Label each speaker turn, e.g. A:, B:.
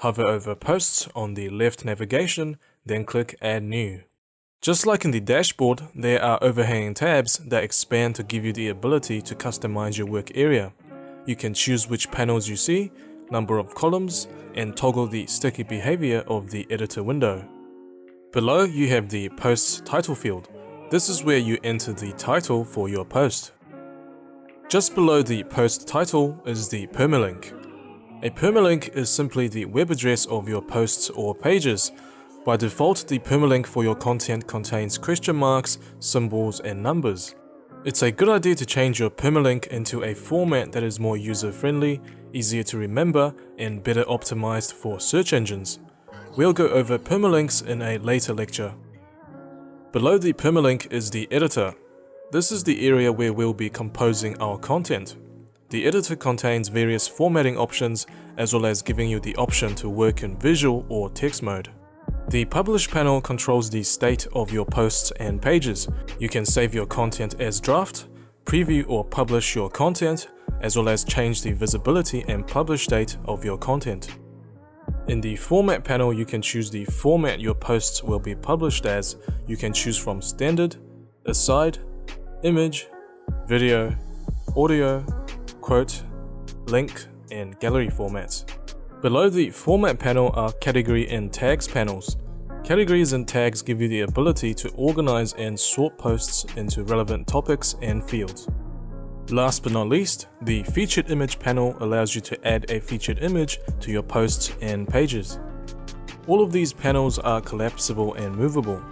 A: Hover over Posts on the left navigation, then click Add New. Just like in the dashboard, there are overhanging tabs that expand to give you the ability to customize your work area. You can choose which panels you see, number of columns, and toggle the sticky behavior of the editor window. Below, you have the Post's title field. This is where you enter the title for your post. Just below the post title is the permalink. A permalink is simply the web address of your posts or pages. By default, the permalink for your content contains question marks, symbols, and numbers. It's a good idea to change your permalink into a format that is more user-friendly, easier to remember, and better optimized for search engines. We'll go over permalinks in a later lecture. Below the permalink is the editor. This is the area where we'll be composing our content. The editor contains various formatting options as well as giving you the option to work in visual or text mode. The Publish panel controls the state of your posts and pages. You can save your content as draft, preview or publish your content, as well as change the visibility and publish date of your content. In the Format panel, you can choose the format your posts will be published as. You can choose from Standard, Aside, Image, Video, Audio, Quote, Link, and Gallery formats. Below the Format panel are Category and Tags panels. Categories and tags give you the ability to organize and sort posts into relevant topics and fields. Last but not least, the Featured Image panel allows you to add a featured image to your posts and pages. All of these panels are collapsible and movable.